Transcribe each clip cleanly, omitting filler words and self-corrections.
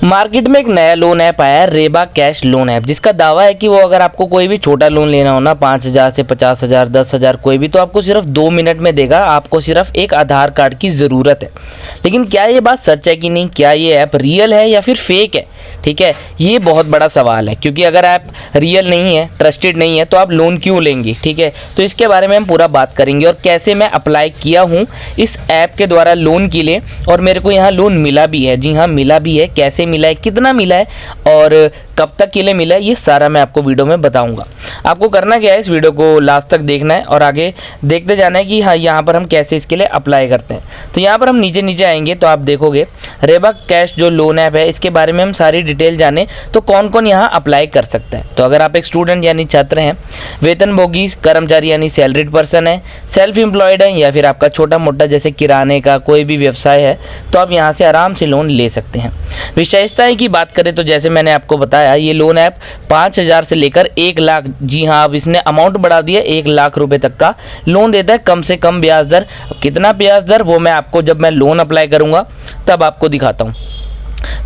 Market में एक नया लोन ऐप आया है, रेबा कैश लोन ऐप, जिसका दावा है कि वो अगर आपको कोई भी छोटा लोन लेना हो ना, 5,000 से 50,000, 10,000 कोई भी, तो आपको सिर्फ 2 मिनट में देगा। आपको सिर्फ एक आधार कार्ड की ज़रूरत है। लेकिन क्या ये बात सच है कि नहीं? क्या ये ऐप रियल है या फिर फेक है? ठीक है, ये बहुत बड़ा सवाल है, क्योंकि अगर ऐप रियल नहीं है, ट्रस्टेड नहीं है, तो आप लोन क्यों लेंगे? ठीक है, तो इसके बारे में हम पूरा बात करेंगे और कैसे मैं अप्लाई किया हूँ इस ऐप के द्वारा लोन के लिए, और मेरे को यहाँ लोन मिला भी है। जी हाँ, मिला भी है। कैसे मिला है, कितना मिला है और कब तक के लिए मिला है, ये सारा मैं आपको वीडियो में बताऊंगा। आपको करना क्या है, इस वीडियो को लास्ट तक देखना है और आगे देखते जाना है कि हाँ, यहाँ पर हम कैसे इसके लिए अप्लाई करते हैं। तो यहाँ पर हम नीचे नीचे आएंगे तो आप देखोगे रेबा कैश जो लोन ऐप है, इसके बारे में हम सारी डिटेल जाने तो कौन कौन यहाँ अप्लाई कर सकता है। तो अगर आप एक स्टूडेंट यानी छात्र हैं, वेतनभोगी कर्मचारी यानी सैलरीड पर्सन है, सेल्फ एम्प्लॉयड है, या फिर आपका छोटा मोटा जैसे किराने का कोई भी व्यवसाय है, तो आप यहाँ से आराम से लोन ले सकते हैं। विशेषताएं की बात करें तो जैसे मैंने आपको बताया, ये लोन ऐप 5,000 से लेकर 1 लाख, जी हाँ, अब इसने अमाउंट बढ़ा दिया, 1 लाख रुपए तक का लोन देता है। कम से कम ब्याज दर, कितना ब्याज दर वो मैं आपको जब मैं लोन अप्लाई करूंगा तब आपको दिखाता हूँ।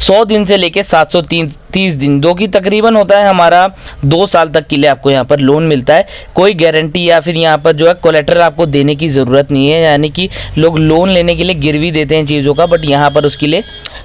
100 दिन से लेके 730 दिन, जो कि तकरीबन होता है हमारा 2 साल तक के लिए आपको यहाँ पर लोन मिलता है। कोई गारंटी या फिर यहाँ पर जो है कोलेटरल आपको देने की ज़रूरत नहीं है, यानी कि लोग लोन लेने के लिए गिरवी देते हैं चीज़ों का, बट यहाँ पर उसके लिए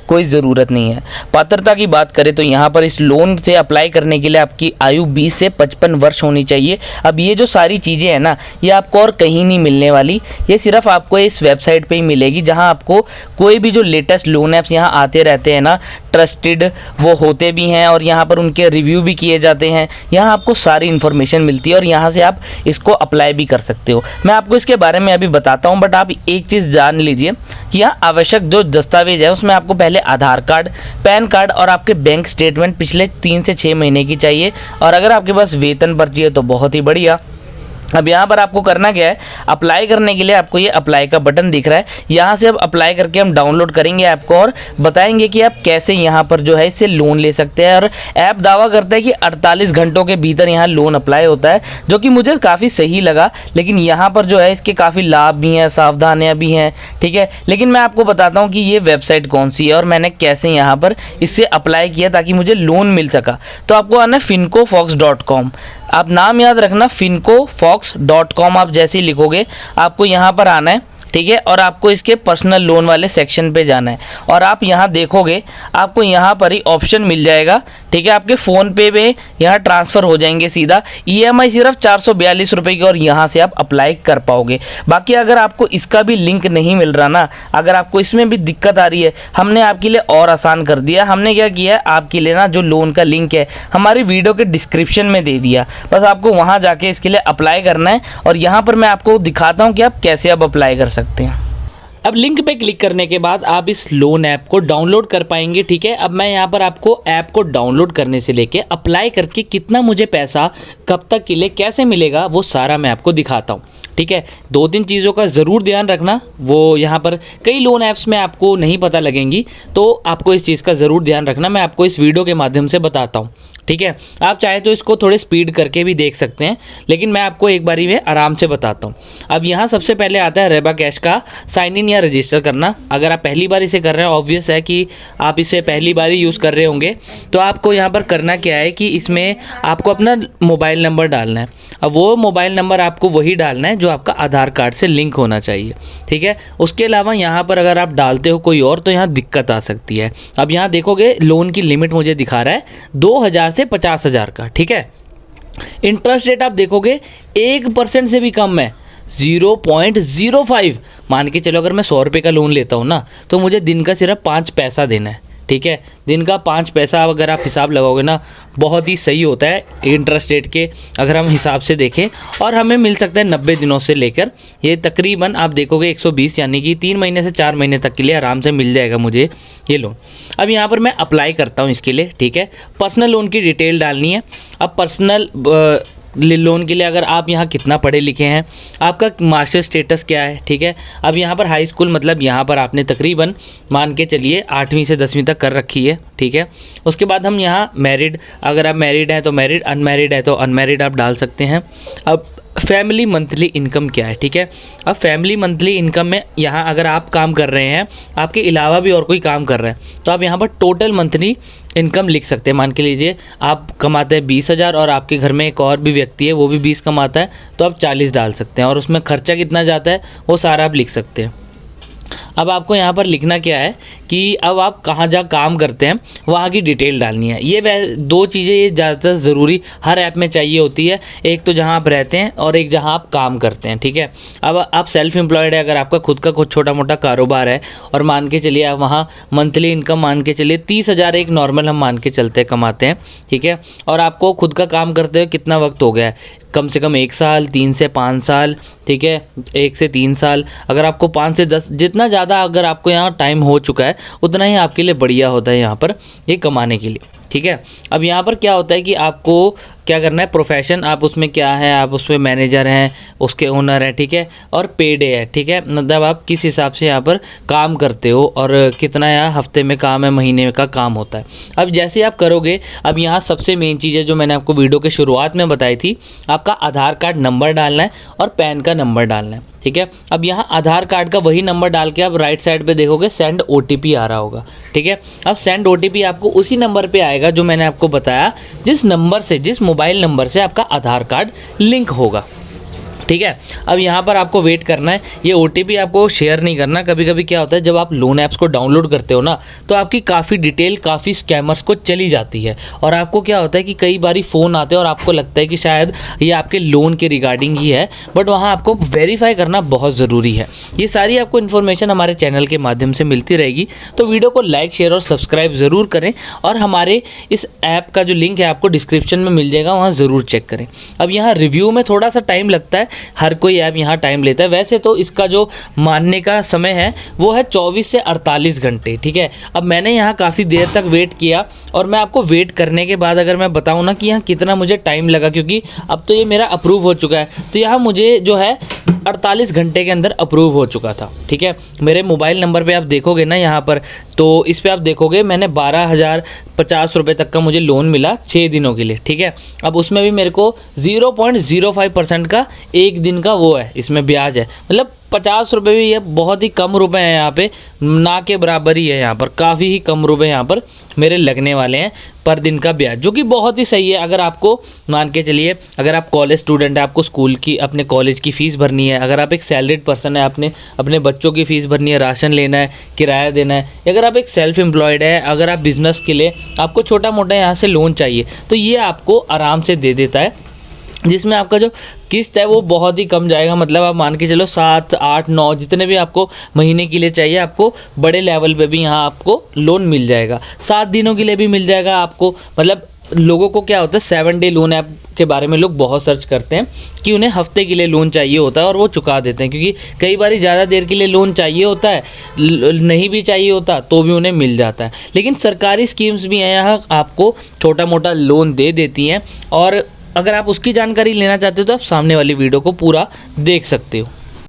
कोई ज़रूरत नहीं है। पात्रता की बात करें तो यहाँ पर इस लोन से अप्लाई करने के लिए आपकी आयु 20 से 55 वर्ष होनी चाहिए। अब ये जो सारी चीज़ें हैं ना, ये आपको और कहीं नहीं मिलने वाली, ये सिर्फ आपको इस वेबसाइट पे ही मिलेगी, जहाँ आपको कोई भी जो लेटेस्ट लोन ऐप्स यहाँ आते रहते हैं ना, ट्रस्टेड वो होते भी हैं और यहाँ पर उनके रिव्यू भी किए जाते हैं। यहाँ आपको सारी इन्फॉर्मेशन मिलती है और यहाँ से आप इसको अप्लाई भी कर सकते हो। मैं आपको इसके बारे में अभी बताता हूँ, बट आप एक चीज़ जान लीजिए कि यहाँ आवश्यक जो दस्तावेज है उसमें आपको पहले आधार कार्ड, पैन कार्ड और आपके बैंक स्टेटमेंट पिछले 3 से 6 महीने की चाहिए। और अगर आपके पास वेतन पर्ची है तो बहुत ही बढ़िया। अब यहाँ पर आपको करना क्या है, अप्लाई करने के लिए आपको ये अप्लाई का बटन दिख रहा है, यहाँ से अब अप्लाई करके हम डाउनलोड करेंगे ऐप को और बताएंगे कि आप कैसे यहाँ पर जो है इससे लोन ले सकते हैं। और ऐप दावा करता है कि 48 घंटों के भीतर यहाँ लोन अप्लाई होता है, जो कि मुझे काफ़ी सही लगा। लेकिन यहाँ पर जो है इसके काफ़ी लाभ भी हैं, सावधानियाँ भी हैं, ठीक है। लेकिन मैं आपको बताता हूँ कि ये वेबसाइट कौन सी है और मैंने कैसे यहाँ पर इससे अप्लाई किया ताकि मुझे लोन मिल सका। तो आपको आना है fincofox.com, आप नाम याद रखना, fincofox.com। आप जैसे ही लिखोगे आपको यहाँ पर आना है, ठीक है, और आपको इसके पर्सनल लोन वाले सेक्शन पे जाना है और आप यहाँ देखोगे आपको यहाँ पर ही ऑप्शन मिल जाएगा, ठीक है। आपके फ़ोन पे में यहाँ ट्रांसफ़र हो जाएंगे सीधा, EMI सिर्फ 442 रुपये की, और यहाँ से आप अप्लाई कर पाओगे। बाकी अगर आपको इसका भी लिंक नहीं मिल रहा ना, अगर आपको इसमें भी दिक्कत आ रही है, हमने आपके लिए और आसान कर दिया। हमने क्या किया है, आपके लिए ना जो लोन का लिंक है हमारी वीडियो के डिस्क्रिप्शन में दे दिया, बस आपको वहाँ जाके इसके लिए अप्लाई करना है और यहाँ पर मैं आपको दिखाता हूँ कि आप कैसे अब अप्लाई कर सकते हैं। अब लिंक पे क्लिक करने के बाद आप इस लोन ऐप को डाउनलोड कर पाएंगे, ठीक है। अब मैं यहाँ पर आपको ऐप को डाउनलोड करने से लेके अप्लाई करके कितना मुझे पैसा कब तक के लिए कैसे मिलेगा वो सारा मैं आपको दिखाता हूँ, ठीक है। 2-3 चीज़ों का ज़रूर ध्यान रखना, वो यहाँ पर कई लोन ऐप्स में आपको नहीं पता लगेंगी, तो आपको इस चीज़ का ज़रूर ध्यान रखना। मैं आपको इस वीडियो के माध्यम से बताता हूँ, ठीक है। आप चाहे तो इसको थोड़े स्पीड करके भी देख सकते हैं, लेकिन मैं आपको एक बारी में आराम से बताता हूँ। अब यहाँ सबसे पहले आता है रेबा कैश का साइन इन या रजिस्टर करना। अगर आप पहली बार इसे कर रहे हैं, ऑब्वियस है कि आप इसे पहली बार ही यूज़ कर रहे होंगे, तो आपको यहाँ पर करना क्या है कि इसमें आपको अपना मोबाइल नंबर डालना है। अब वो मोबाइल नंबर आपको वही डालना है जो आपका आधार कार्ड से लिंक होना चाहिए, ठीक है। उसके अलावा यहाँ पर अगर आप डालते हो कोई और तो यहाँ दिक्कत आ सकती है। अब यहाँ देखोगे लोन की लिमिट मुझे दिखा रहा है 2,000 से 50,000 का, ठीक है। इंटरेस्ट रेट आप देखोगे 1% से भी कम है, 0.05। मान के चलो अगर मैं 100 रुपये का लोन लेता हूँ ना, तो मुझे दिन का सिर्फ 5 पैसा देना है, ठीक है। दिन का 5 पैसा अगर आप हिसाब लगाओगे ना, बहुत ही सही होता है इंटरेस्ट रेट के अगर हम हिसाब से देखें। और हमें मिल सकता है 90 दिनों से लेकर ये तकरीबन आप देखोगे 120, यानी कि 3 महीने से 4 महीने तक के लिए आराम से मिल जाएगा मुझे ये लोन। अब यहाँ पर मैं अप्लाई करता हूँ इसके लिए, ठीक है। पर्सनल लोन की डिटेल डालनी है। अब पर्सनल लोन के लिए अगर आप यहाँ कितना पढ़े लिखे हैं, आपका मास्टर स्टेटस क्या है, ठीक है। अब यहाँ पर हाई स्कूल मतलब यहाँ पर आपने तकरीबन मान के चलिए 8वीं से 10वीं तक कर रखी है, ठीक है। उसके बाद हम यहाँ मैरिड, अगर आप मैरिड हैं तो मैरिड, अनमैरिड है तो अनमैरिड आप डाल सकते हैं। अब फैमिली मंथली इनकम क्या है, ठीक है। अब फैमिली मंथली इनकम में यहाँ अगर आप काम कर रहे हैं, आपके अलावा भी और कोई काम कर रहा है, तो आप यहाँ पर टोटल मंथली इनकम लिख सकते हैं। मान के लीजिए आप कमाते हैं 20,000 और आपके घर में एक और भी व्यक्ति है वो भी 20 कमाता है, तो आप 40 डाल सकते हैं और उसमें खर्चा कितना जाता है वो सारा आप लिख सकते हैं। अब आपको यहाँ पर लिखना क्या है कि अब आप कहाँ जहाँ काम करते हैं वहाँ की डिटेल डालनी है। ये दो चीज़ें ये ज़्यादातर ज़रूरी हर ऐप में चाहिए होती है, एक तो जहाँ आप रहते हैं और एक जहाँ आप काम करते हैं, ठीक है। अब आप सेल्फ एम्प्लॉयड है, अगर आपका खुद का कुछ छोटा मोटा कारोबार है और मान के चलिए आप वहाँ मंथली इनकम मान के चलिए 30,000 एक नॉर्मल हम मान के चलते हैं कमाते हैं, ठीक है। और आपको खुद का काम करते हुए कितना वक्त हो गया है, कम से कम 1 साल, 3 से 5 साल, ठीक है, 1 से 3 साल। अगर आपको 5 से 10, जितना ज़्यादा अगर आपको यहाँ टाइम हो चुका है उतना ही आपके लिए बढ़िया होता है यहाँ पर ये कमाने के लिए, ठीक है। अब यहाँ पर क्या होता है कि आपको क्या करना है, प्रोफेशन आप उसमें क्या है, आप उसमें मैनेजर हैं, उसके ओनर हैं, ठीक है, और पे डे है, ठीक है, मतलब आप किस हिसाब से यहाँ पर काम करते हो और कितना यहाँ हफ्ते में काम है, महीने का काम होता है। अब जैसे आप करोगे, अब यहाँ सबसे मेन चीज़ है जो मैंने आपको वीडियो के शुरुआत में बताई थी, आपका आधार कार्ड नंबर डालना है और पैन का नंबर डालना है, ठीक है। अब यहाँ आधार कार्ड का वही नंबर डाल के आप राइट साइड पे देखोगे सेंड OTP आ रहा होगा, ठीक है। अब सेंड OTP आपको उसी नंबर पे आएगा जो मैंने आपको बताया, जिस नंबर से, जिस मोबाइल नंबर से आपका आधार कार्ड लिंक होगा, ठीक है। अब यहाँ पर आपको वेट करना है, ये OTP आपको शेयर नहीं करना। कभी कभी क्या होता है जब आप लोन ऐप्स को डाउनलोड करते हो ना, तो आपकी काफ़ी डिटेल काफ़ी स्कैमर्स को चली जाती है और आपको क्या होता है कि कई बारी फ़ोन आते हैं और आपको लगता है कि शायद ये आपके लोन के रिगार्डिंग ही है, बट वहाँ आपको वेरीफाई करना बहुत ज़रूरी है। ये सारी आपको इन्फॉर्मेशन हमारे चैनल के माध्यम से मिलती रहेगी, तो वीडियो को लाइक, शेयर और सब्सक्राइब ज़रूर करें और हमारे इस ऐप का जो लिंक है आपको डिस्क्रिप्शन में मिल जाएगा, वहाँ ज़रूर चेक करें। अब यहाँ रिव्यू में थोड़ा सा टाइम लगता है, हर कोई ऐप यहाँ टाइम लेता है। वैसे तो इसका जो मानने का समय है वो है 24 से 48 घंटे, ठीक है। अब मैंने यहाँ काफ़ी देर तक वेट किया और मैं आपको वेट करने के बाद अगर मैं बताऊँ ना कि यहाँ कितना मुझे टाइम लगा, क्योंकि अब तो ये मेरा अप्रूव हो चुका है, तो यहाँ मुझे जो है 48 घंटे के अंदर अप्रूव हो चुका था, ठीक है। मेरे मोबाइल नंबर पे आप देखोगे ना यहाँ पर, तो इस पे आप देखोगे मैंने 12,050 रुपये तक का मुझे लोन मिला 6 दिनों के लिए, ठीक है। अब उसमें भी मेरे को 0.05% का एक दिन का वो है, इसमें ब्याज है, मतलब 50 रुपये भी, ये बहुत ही कम रुपए हैं यहाँ पे, ना के बराबर ही है यहाँ पर, काफ़ी ही कम रुपए यहाँ पर मेरे लगने वाले हैं पर दिन का ब्याज, जो कि बहुत ही सही है। अगर आपको मान के चलिए, अगर आप कॉलेज स्टूडेंट है, आपको स्कूल की अपने कॉलेज की फ़ीस भरनी है, अगर आप एक सैलरीड पर्सन है, आपने अपने बच्चों की फ़ीस भरनी है, राशन लेना है, किराया देना है, अगर आप एक सेल्फ एम्प्लॉयड है, अगर आप बिज़नेस के लिए आपको छोटा मोटा यहाँ से लोन चाहिए, तो ये आपको आराम से दे देता है, जिसमें आपका जो किस्त है वो बहुत ही कम जाएगा। मतलब आप मान के चलो 7, 8, 9 जितने भी आपको महीने के लिए चाहिए, आपको बड़े लेवल पे भी यहाँ आपको लोन मिल जाएगा। 7 दिनों के लिए भी मिल जाएगा आपको। मतलब लोगों को क्या होता है, 7 डे लोन ऐप के बारे में लोग बहुत सर्च करते हैं कि उन्हें हफ्ते के लिए लोन चाहिए होता है और वो चुका देते हैं, क्योंकि कई बार ज़्यादा देर के लिए लोन चाहिए होता है, नहीं भी चाहिए होता तो भी उन्हें मिल जाता है। लेकिन सरकारी स्कीम्स भी हैं यहाँ, आपको छोटा मोटा लोन दे देती हैं, और अगर आप उसकी जानकारी लेना चाहते हो तो आप सामने वाली वीडियो को पूरा देख सकते हो।